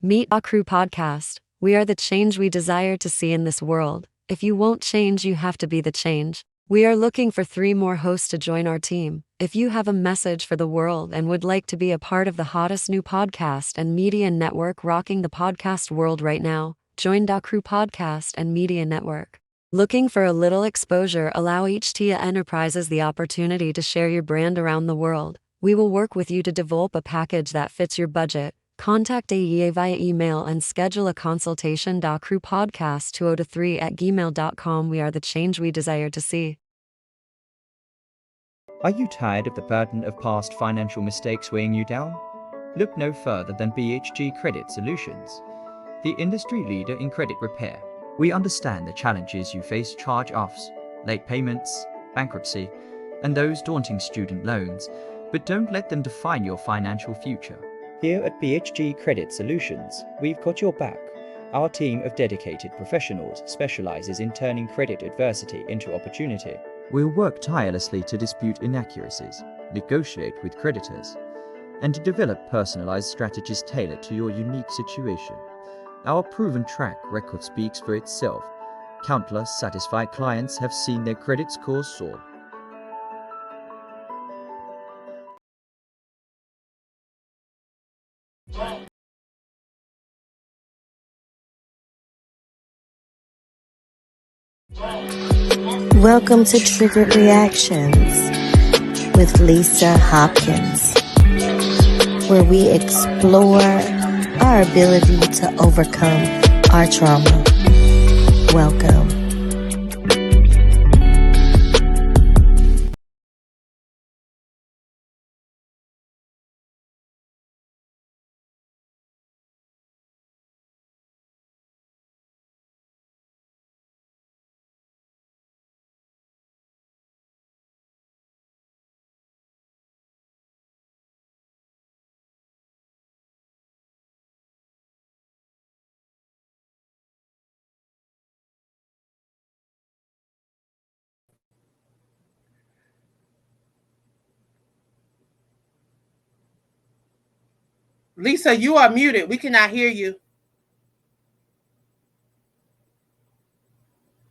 Meet our crew podcast. We are the change we desire to see in this world. If you won't change, you have to be the change. We are looking for 3 more hosts to join our team. If you have a message for the world and would like to be a part of the hottest new podcast and media network rocking the podcast world right now, join Da Crew Podcast and Media Network. Looking for a little exposure? Allow each TIA Enterprises the opportunity to share your brand around the world. We will work with you to develop a package that fits your budget. Contact IHEART via email and schedule a consultation. Crew Podcast 2003@gmail.com. We are the change we desire to see. Are you tired of the burden of past financial mistakes weighing you down? Look no further than BHG Credit Solutions, the industry leader in credit repair. We understand the challenges you face: charge-offs, late payments, bankruptcy, and those daunting student loans, but don't let them define your financial future. Here at BHG Credit Solutions, we've got your back. Our team of dedicated professionals specializes in turning credit adversity into opportunity. We'll work tirelessly to dispute inaccuracies, negotiate with creditors, and to develop personalized strategies tailored to your unique situation. Our proven track record speaks for itself. Countless satisfied clients have seen their credit scores soar. Welcome to Triggered Reactions with Lisa Hopkins, where we explore our ability to overcome our trauma. Welcome. Lisa, you are muted. We cannot hear you.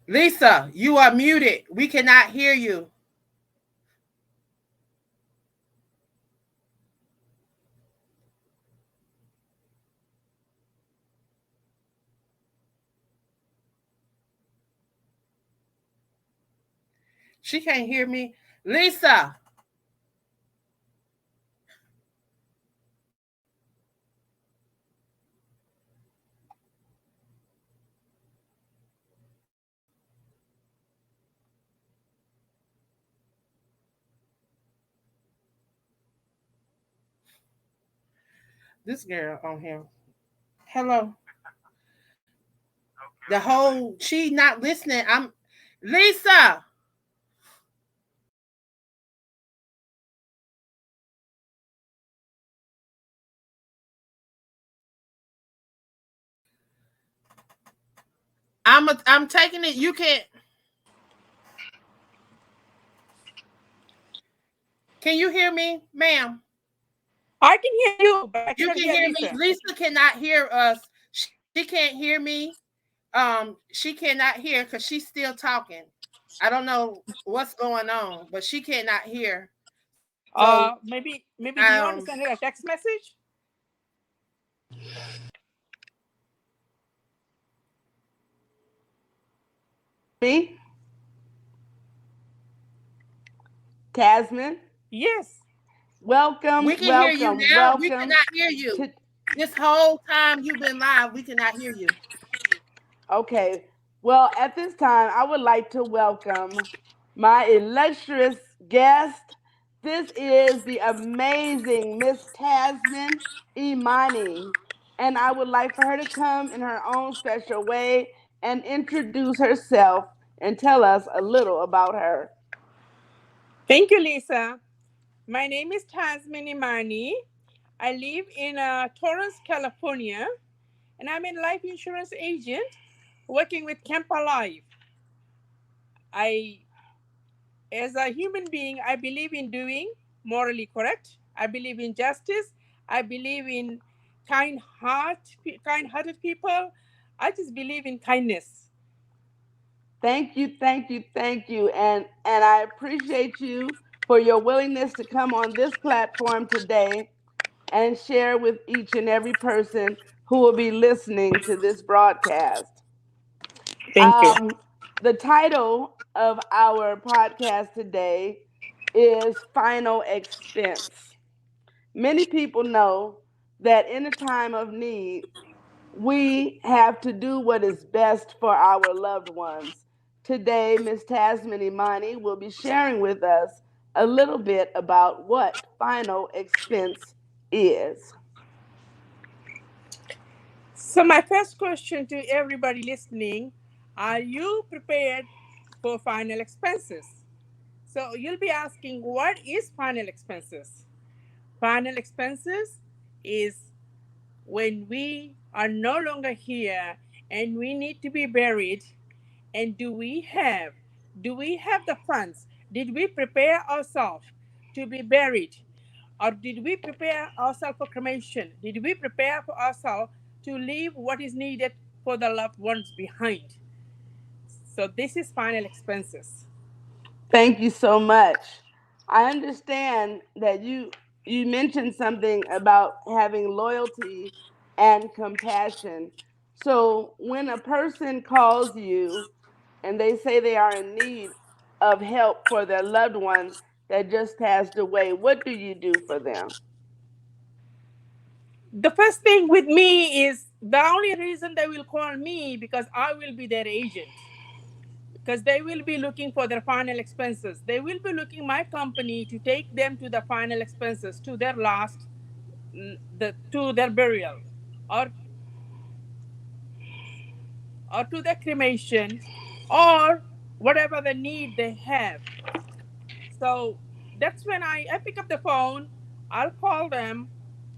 Lisa, you are muted. We cannot hear you. She can't hear me. Lisa. This girl on here. Hello. The whole, she not listening. I'm Lisa. I'm taking it. You can't. Can you hear me, ma'am? I can hear you, but I You can't can hear hear Lisa. me. Lisa cannot hear us. She can't hear me. She cannot hear because she's still talking. I don't know what's going on, but she cannot hear. So Maybe do you want to send her a text message? Me? Tasman? Yes. Welcome. We can welcome, hear you now. welcome. We cannot hear you. This whole time you've been live, we cannot hear you. Okay. Well, at this time, I would like to welcome my illustrious guest. This is the amazing Miss Tasman Imani. And I would like for her to come in her own special way and introduce herself and tell us a little about her. Thank you, Lisa. My name is Tasman Imani. I live in Torrance, California, and I'm a life insurance agent working with Camp Alive. As a human being, I believe in doing morally correct. I believe in justice. I believe in kind-hearted people. I just believe in kindness. Thank you, thank you, thank you. And I appreciate you for your willingness to come on this platform today and share with each and every person who will be listening to this broadcast. Thank you. Um, the title of our podcast today is Final Expense. Many people know that in a time of need, we have to do what is best for our loved ones. Today, Ms. Tasmin Imani will be sharing with us a little bit about what final expense is. So, my first question to everybody listening, are you prepared for final expenses? So, you'll be asking, what is final expenses? Final expenses is when we are no longer here and we need to be buried. And do we have the funds? Did we prepare ourselves to be buried? Or did we prepare ourselves for cremation? Did we prepare for ourselves to leave what is needed for the loved ones behind? So this is final expenses. Thank you so much. I understand that you mentioned something about having loyalty and compassion. So when a person calls you and they say they are in need of help for their loved one that just passed away, what do you do for them? The first thing with me is the only reason they will call me because I will be their agent. Because they will be looking for their final expenses. They will be looking my company to take them to the final expenses, to their last, to their burial, or to their cremation, or whatever the need they have. So that's when I pick up the phone, I'll call them,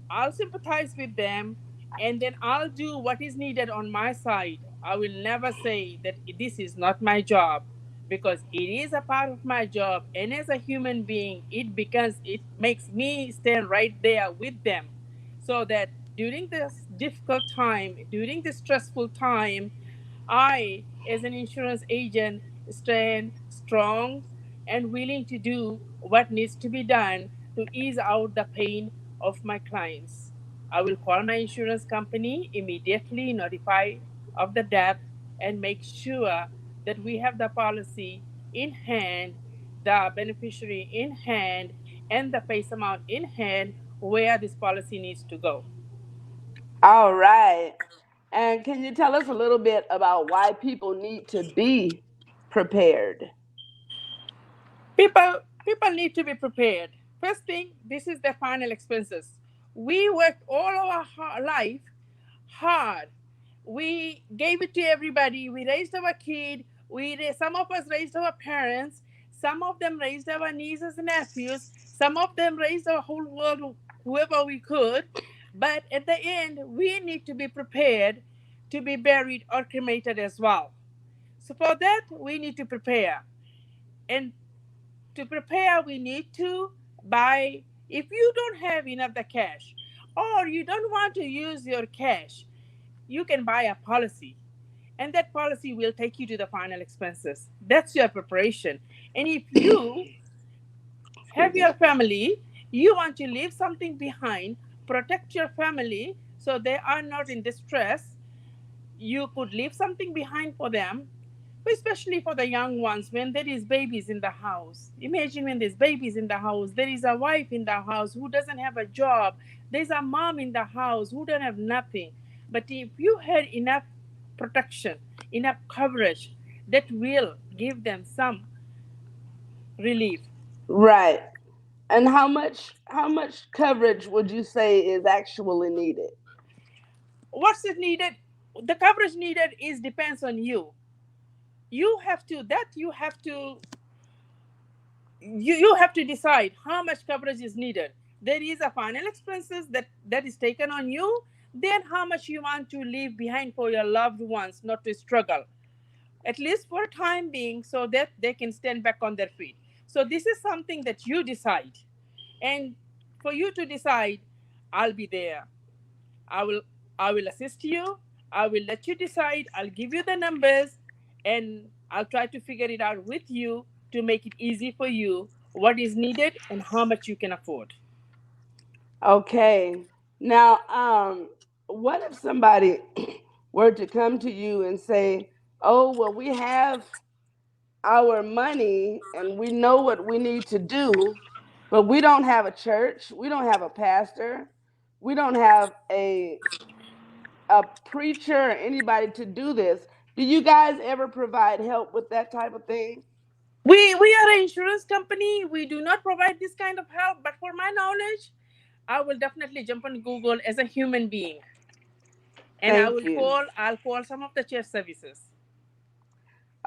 I'll sympathize with them, and then I'll do what is needed on my side. I will never say that this is not my job because it is a part of my job, and as a human being, it makes me stand right there with them so that during this difficult time, during this stressful time, I, as an insurance agent, stand strong and willing to do what needs to be done to ease out the pain of my clients. I will call my insurance company, immediately notify of the death, and make sure that we have the policy in hand, the beneficiary in hand, and the face amount in hand where this policy needs to go. All right. And can you tell us a little bit about why people need to be prepared? People need to be prepared. First thing, this is the final expenses. We worked all our life hard. We gave it to everybody. We raised our kid. Some of us raised our parents. Some of them raised our nieces and nephews. Some of them raised our whole world, whoever we could. But at the end, we need to be prepared to be buried or cremated as well. So for that, we need to prepare. And to prepare, we need to buy, if you don't have enough the cash or you don't want to use your cash, you can buy a policy, and that policy will take you to the final expenses. That's your preparation. And if you have Excuse me. your family, you want to leave something behind, protect your family so they are not in distress, you could leave something behind for them, especially for the young ones when there is babies in the house. Imagine when there's babies in the house, there is a wife in the house who doesn't have a job, there's a mom in the house who don't have nothing. But if you had enough protection, enough coverage, that will give them some relief. Right. And how much coverage would you say is actually needed? What's it needed? The coverage needed is depends on you. You have to decide how much coverage is needed. There is a final expenses that is taken on you, then how much you want to leave behind for your loved ones not to struggle, at least for a time being, so that they can stand back on their feet. So this is something that you decide. And for you to decide, I'll be there. I will I will assist you. I will let you decide. I'll give you the numbers, and I'll try to figure it out with you to make it easy for you what is needed and how much you can afford. Okay. Now, what if somebody were to come to you and say, "Oh, well, we have our money and we know what we need to do, but we don't have a church, we don't have a pastor, we don't have a preacher or anybody to do this." Do you guys ever provide help with that type of thing? We are an insurance company. We do not provide this kind of help, but for my knowledge, I will definitely jump on Google as a human being, and Thank you. I'll call some of the chef services.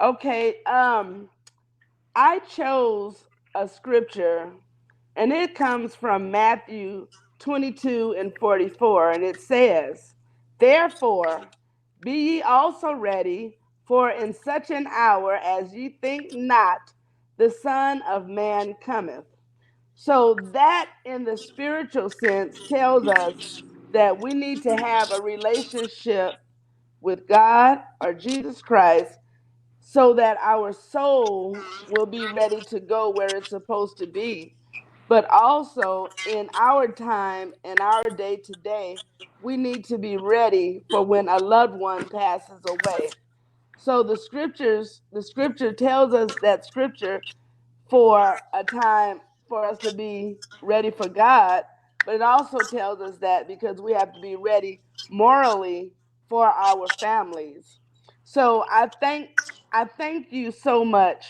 Okay, I chose a scripture, and it comes from Matthew 22 and 44, and it says, "Therefore, be ye also ready, for in such an hour as ye think not, the Son of Man cometh." So, that in the spiritual sense tells us that we need to have a relationship with God or Jesus Christ so that our soul will be ready to go where it's supposed to be. But also in our time and our day to day, we need to be ready for when a loved one passes away. So the scripture tells us that scripture for a time for us to be ready for God, but it also tells us that because we have to be ready morally for our families. So I thank you so much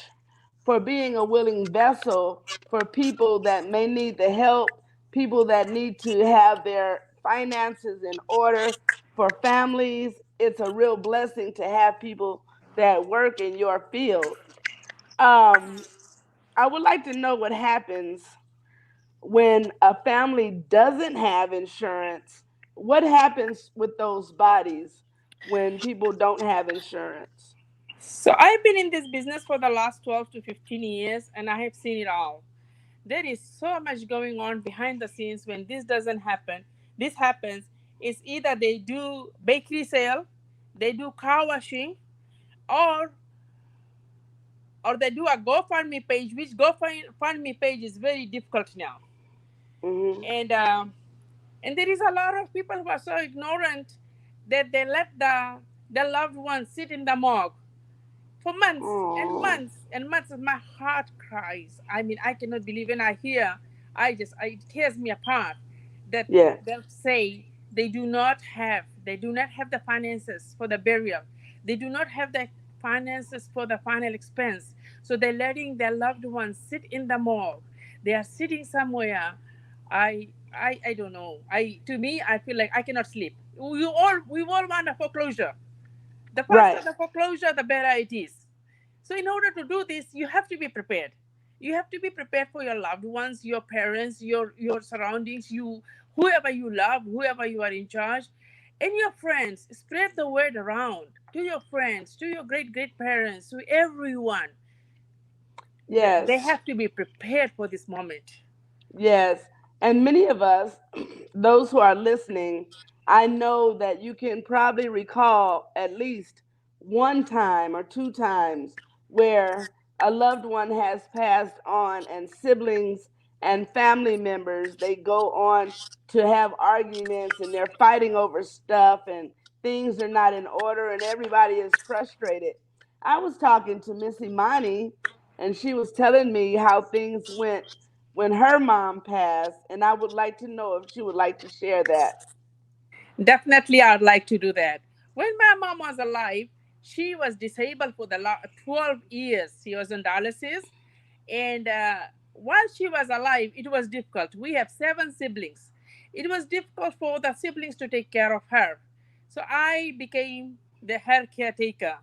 for being a willing vessel for people that may need the help, people that need to have their finances in order for families. It's a real blessing to have people that work in your field. Um, I would like to know what happens when a family doesn't have insurance. What happens with those bodies when people don't have insurance? So I've been in this business for the last 12 to 15 years, and I have seen it all. There is so much going on behind the scenes when this doesn't happen. This happens is either they do bakery sale, they do car washing, or or they do a GoFundMe page, which GoFundMe page is very difficult now. Hmm. And there is a lot of people who are so ignorant that they let the loved ones sit in the morgue for months and Oh, months and months. My heart cries. I mean, I cannot believe when I hear. It tears me apart that yes, they say they do not have the finances for the burial. They do not have the finances for the final expense. So they're letting their loved ones sit in the morgue. They are sitting somewhere. I don't know. I To me, I feel like I cannot sleep. We all want a foreclosure. The faster right. the foreclosure, the better it is. So, in order to do this, you have to be prepared. You have to be prepared for your loved ones, your parents, your surroundings, whoever you love, whoever you are in charge, and your friends. Spread the word around to your friends, to your great great parents, to everyone. They Yes. have to be prepared for this moment. Yes. And many of us, those who are listening, I know that you can probably recall at least one time or two times where a loved one has passed on and siblings and family members, they go on to have arguments and they're fighting over stuff and things are not in order and everybody is frustrated. I was talking to Miss Imani and she was telling me how things went when her mom passed, and I would like to know if she would like to share that. Definitely, I'd like to do that. When my mom was alive, she was disabled for the 12 years. She was on dialysis. And while she was alive, it was difficult. We have seven siblings. It was difficult for the siblings to take care of her. So I became her caretaker.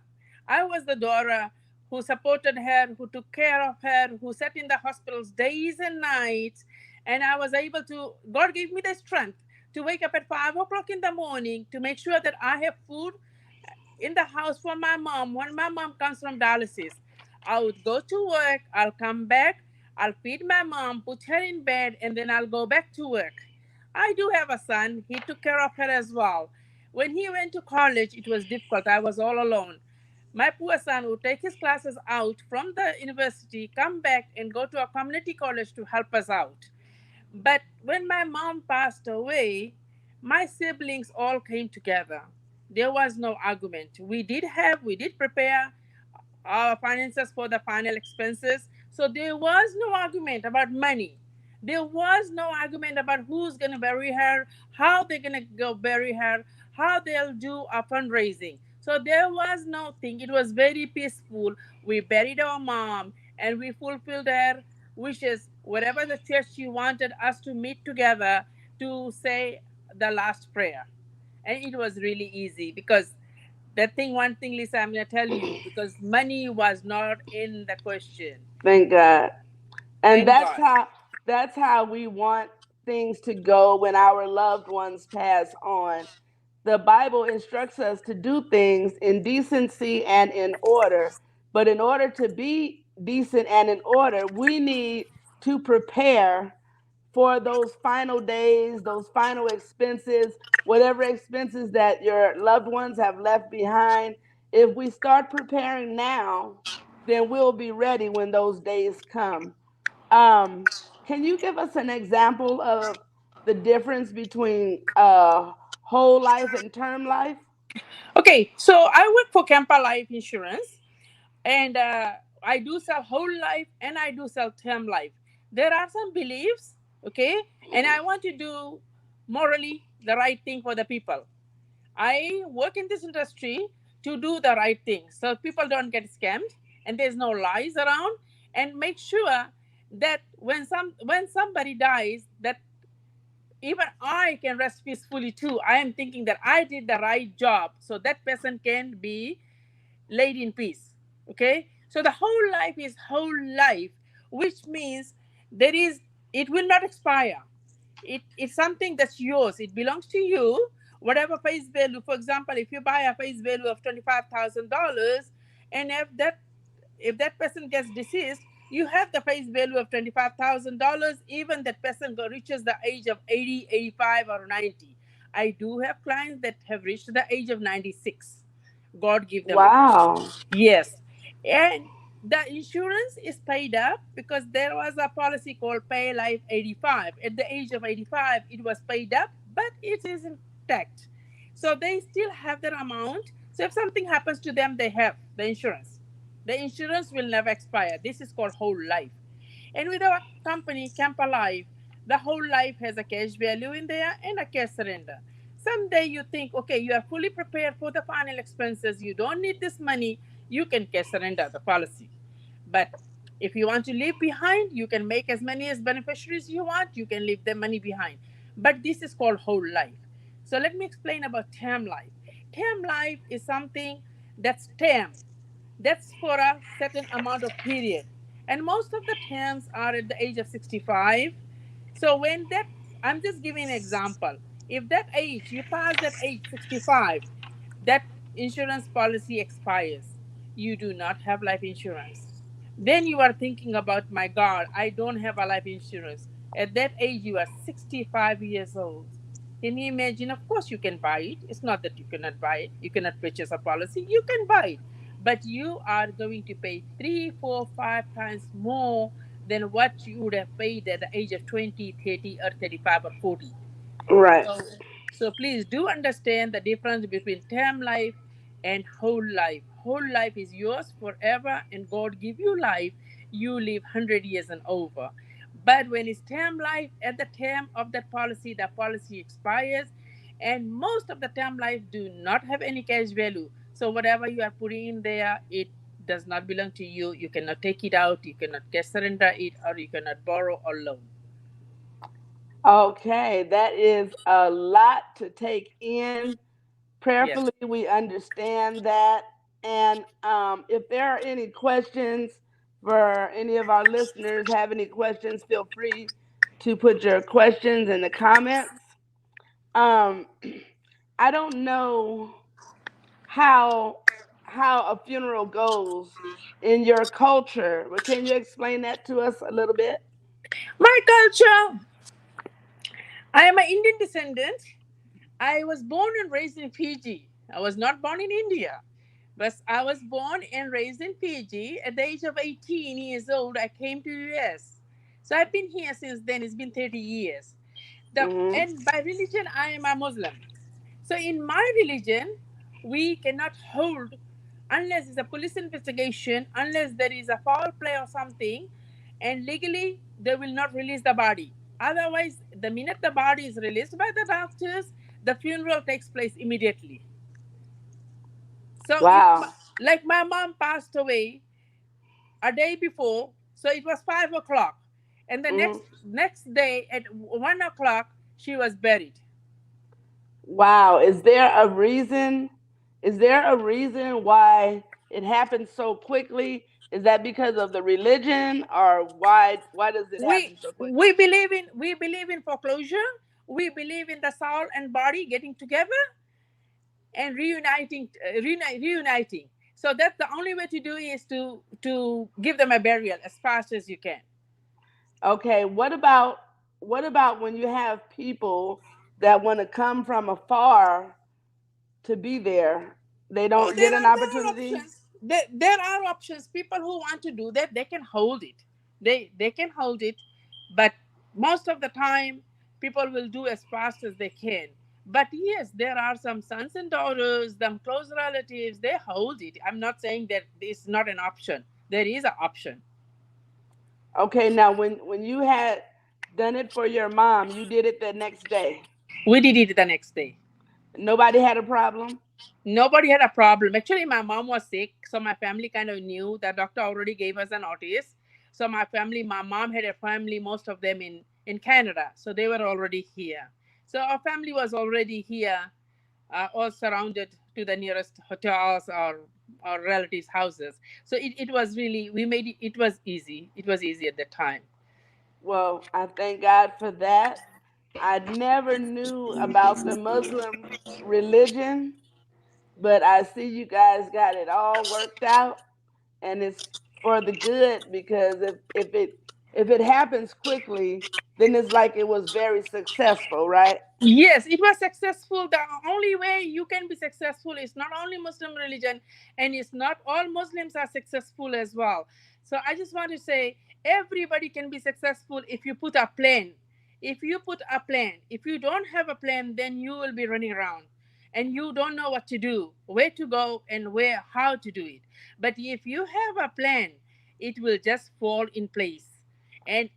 I was the daughter who supported her, who took care of her, who sat in the hospitals days and nights. And I was able to, God gave me the strength to wake up at 5 o'clock in the morning to make sure that I have food in the house for my mom when my mom comes from dialysis. I would go to work, I'll come back, I'll feed my mom, put her in bed, and then I'll go back to work. I do have a son. He took care of her as well. When he went to college, it was difficult. I was all alone. My poor son would take his classes out from the university, come back, and go to a community college to help us out. But when my mom passed away, my siblings all came together. There was no argument. We did prepare our finances for the final expenses. So there was no argument about money. There was no argument about who's going to bury her, how they're going to go bury her, how they'll do a fundraising. So there was no thing. It was very peaceful. We buried our mom and we fulfilled her wishes, wherever the church she wanted us to meet together to say the last prayer. And it was really easy because one thing, Lisa, I'm going to tell you, because money was not in the question. Thank God. And Thank God. that's how we want things to go when our loved ones pass on. The Bible instructs us to do things in decency and in order. But in order to be decent and in order, we need to prepare for those final days, those final expenses, whatever expenses that your loved ones have left behind. If we start preparing now, then we'll be ready when those days come. Um, can you give us an example of the difference between whole life and term life? Okay, so I work for Campa Life Insurance, and I do sell whole life and I do sell term life. There are some beliefs, okay, and I want to do morally the right thing for the people. I work in this industry to do the right thing so people don't get scammed and there's no lies around, and make sure that when somebody dies, that even I can rest peacefully too. I am thinking that I did the right job so that person can be laid in peace. Okay? So the whole life is whole life, which means there is it will not expire. It's something that's yours. It belongs to you. Whatever face value, for example, if you buy a face value of $25,000, and if that person gets deceased, you have the face value of $25,000, even that person reaches the age of 80, 85, or 90. I do have clients that have reached the age of 96. God give them life. Wow. Yes. And the insurance is paid up because there was a policy called Pay Life 85. At the age of 85, it was paid up, but it is intact. So they still have their amount. So if something happens to them, they have the insurance. The insurance will never expire. This is called whole life. And with our company, Campa Life, the whole life has a cash value in there and a cash surrender. Someday you think, okay, you are fully prepared for the final expenses. You don't need this money. You can cash surrender the policy. But if you want to leave behind, you can make as many as beneficiaries you want. You can leave the money behind. But this is called whole life. So let me explain about term life. Term life is something that's term. That's for a certain amount of period. And most of the terms are at the age of 65. So when that, I'm just giving an example. If that age, you pass that age 65, that insurance policy expires. You do not have life insurance. Then you are thinking about, my God, I don't have a life insurance. At that age, you are 65 years old. Can you imagine? Of course, you can buy it. It's not that you cannot buy it. You cannot purchase a policy. You can buy it. But you are going to pay three, four, five times more than what you would have paid at the age of 20, 30, or 35 or 40. Right. So, so please do understand the difference between term life and whole life. Whole life is yours forever, and God give you life. You live 100 years and over. But when it's term life, at the term of that policy, the policy expires, and most of the term life do not have any cash value. So whatever you are putting in there, it does not belong to you. You cannot take it out. You cannot cash surrender it, or you cannot borrow or loan. Okay, that is a lot to take in. Yes. Prayerfully, we understand that. And if there are any questions for any of our listeners, have any questions, feel free to put your questions in the comments. Um, I don't know how how a funeral goes in your culture, but can you explain that to us a little bit? My culture, I am an Indian descendant. I was born and raised in Fiji. I was not born in India, but I was born and raised in Fiji. At the age of 18 years old, I came to US. So I've been here since then. It's been 30 years. Hmm. And by religion, I am a Muslim. So in my religion, we cannot hold unless it's a police investigation, unless there is a foul play or something, and legally they will not release the body. Otherwise, the minute the body is released by the doctors, the funeral takes place immediately. So if Wow. like my mom passed away a day before, so it was 5 o'clock, and the Hmm. next day at 1 o'clock she was buried. Wow. Is there a reason? Is there a reason why it happens so quickly? Is that because of the religion, or why does it we happen so quickly? we believe in foreclosure. We believe in the soul and body getting together and reuniting. So that's the only way to do is to give them a burial as fast as you can. Okay. What about when you have people that want to come from afar to be there? They Oh, don't get an there are opportunity. options. There are options. People who want to do that, they can hold it. They can hold it, but most of the time, people will do as fast as they can. But yes, there are some sons and daughters, some close relatives. They hold it. I'm not saying that it's not an option. There is an option. Okay. Now, when you had done it for your mom, you did it the next day. We did it the next day. Nobody had a problem. Nobody had a problem. Actually, my mom was sick, so my family kind of knew. The doctor already gave us a notice. So my mom had a family, most of them in Canada, so they were already here. So our family was already here, all surrounded to the nearest hotels or relatives' houses. So it was really we made it. It was easy. It was easy at the time. Well, I thank God for that. I never knew about the Muslim religion, but I see you guys got it all worked out, and it's for the good, because if it happens quickly, then it's like it was very successful, right? Yes, it was successful. The only way you can be successful is not only Muslim religion, and it's not all Muslims are successful as well. So I just want to say everybody can be successful if you put a plan. If you put a plan, if you don't have a plan, then you will be running around and you don't know what to do, where to go, and where how to do it. But if you have a plan, it will just fall in place. And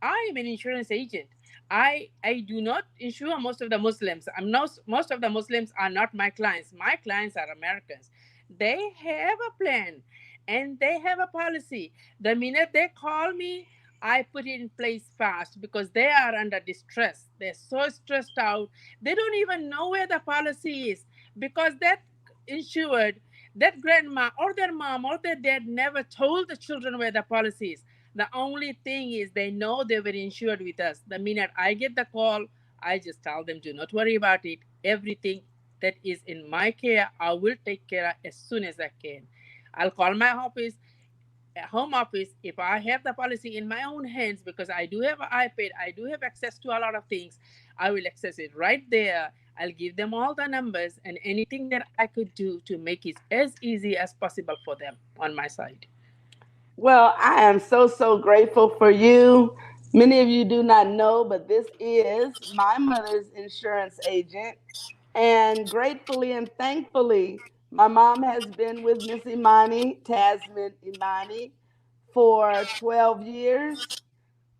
I am an insurance agent. I do not insure most of the Muslims. I'm not Most of the Muslims are not my clients. My clients are Americans. They have a plan and they have a policy. The minute they call me, I put it in place fast because they are under distress. They're so stressed out. They don't even know where the policy is because that insured, that grandma or their mom or their dad never told the children where the policy is. The only thing is they know they were insured with us. The minute I get the call, I just tell them, do not worry about it. Everything that is in my care, I will take care of as soon as I can. I'll call my office, home office, if I have the policy in my own hands, because I do have an iPad, I do have access to a lot of things. I will access it right there. I'll give them all the numbers and anything that I could do to make it as easy as possible for them on my side. Well, I am so grateful for you. Many of you do not know, but this is my mother's insurance agent. And gratefully and thankfully, my mom has been with Miss Imani, Tasman Imani, for 12 years.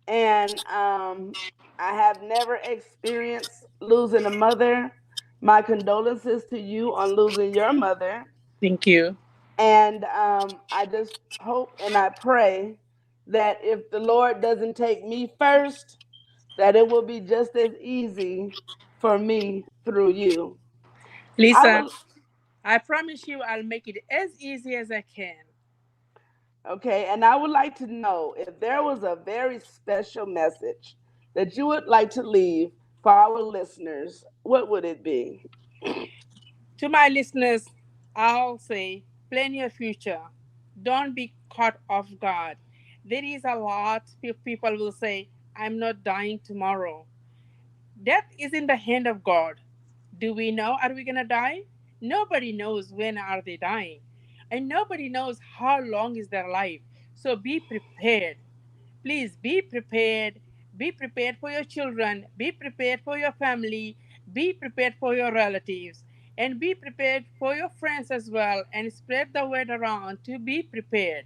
And I have never experienced losing a mother. My condolences to you on losing your mother. Thank you. And I just hope and I pray that if the Lord doesn't take me first, that it will be just as easy for me through you. I Lisa, will. I promise you I'll make it as easy as I can. Okay, and I would like to know if there was a very special message that you would like to leave for our listeners, what would it be? To my listeners, I'll say plan your future. Don't be caught off guard. There is a lot of people will say, I'm not dying tomorrow. Death is in the hand of God. Do we know are we going to die? Nobody knows when are they dying. And nobody knows how long is their life. So be prepared. Please be prepared. Be prepared for your children. Be prepared for your family. Be prepared for your relatives. And be prepared for your friends as well. And spread the word around to be prepared.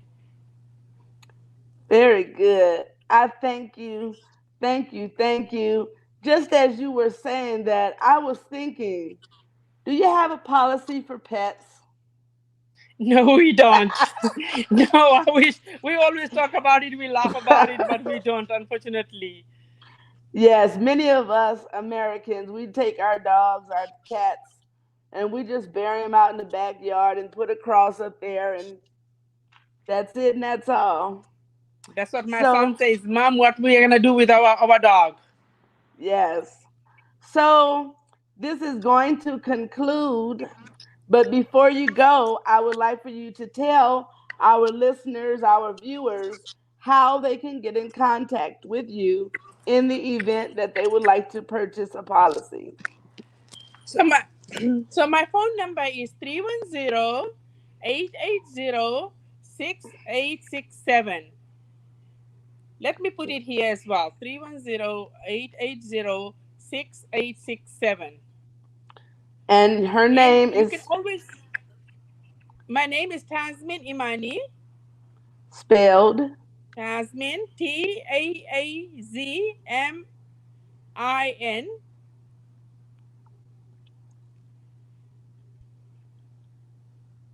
Very good. I thank you. Thank you. Thank you. Just as you were saying that, I was thinking, do you have a policy for pets? No, we don't. No, I wish we always talk about it, we laugh about it, but we don't, unfortunately. Yes, many of us Americans, we take our dogs, our cats, and we just bury them out in the backyard and put a cross up there, and that's it, and that's all. That's what my son So, says. Mom, what we are gonna do with our dog? yes. So, this is going to conclude, but before you go, I would like for you to tell our listeners, our viewers, how they can get in contact with you in the event that they would like to purchase a policy. So my so my phone number is 310-880-6867. Let me put it here as well. 310-880-6867. And her And name you can is always my name is Tasmin Imani. spelled Tasmin, Taazmin.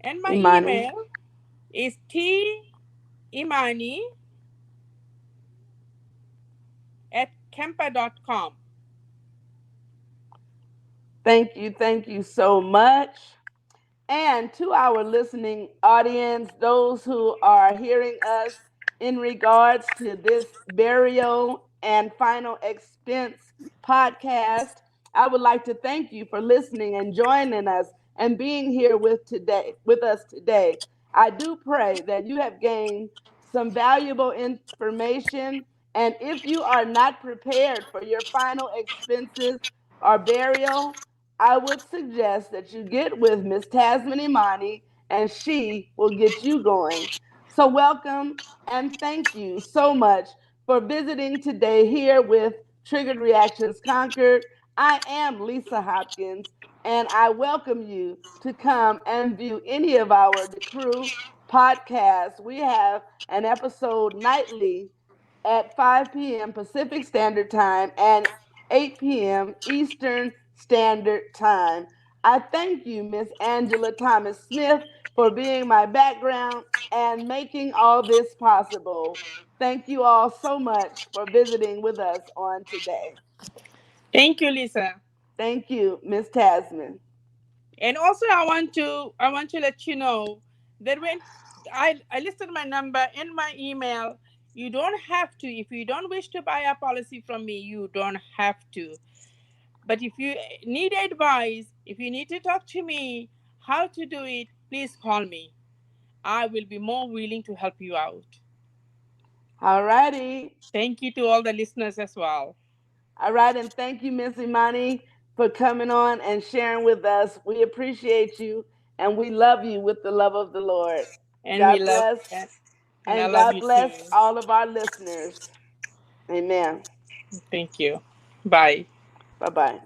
And my Imani. email is timani@kempa.com. Thank you so much. And to our listening audience, those who are hearing us in regards to this burial and final expense podcast, I would like to thank you for listening and joining us and being here with us today. I do pray that you have gained some valuable information. And if you are not prepared for your final expenses or burial, I would suggest that you get with Miss Tasmin Imani and she will get you going. So, welcome and thank you so much for visiting today here with Triggered Reactions Conquered. I am Lisa Hopkins, and I welcome you to come and view any of our The Crew podcasts. We have an episode nightly at 5 p.m. Pacific Standard Time and 8 p.m. Eastern Standard Time. I thank you, Miss Angela Thomas Smith, for being my background and making all this possible. Thank you all so much for visiting with us on today. Thank you, Lisa. Thank you, Miss Tasmin. And also I want to let you know that when I listed my number in my email, you don't have to. If you don't wish to buy a policy from me, you don't have to. But if you need advice, if you need to talk to me how to do it, please call me. I will be more willing to help you out. All righty. Thank you to all the listeners as well. All right, and thank you, Miss Imani, for coming on and sharing with us. We appreciate you and we love you with the love of the Lord. And we God love bless, and I and love God you bless too. all of our listeners. Amen. Thank you. Bye. Bye-bye.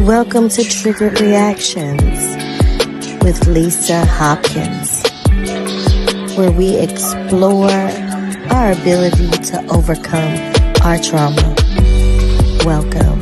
Welcome to Triggered Reactions with Lisa Hopkins, where we explore our ability to overcome our trauma. Welcome.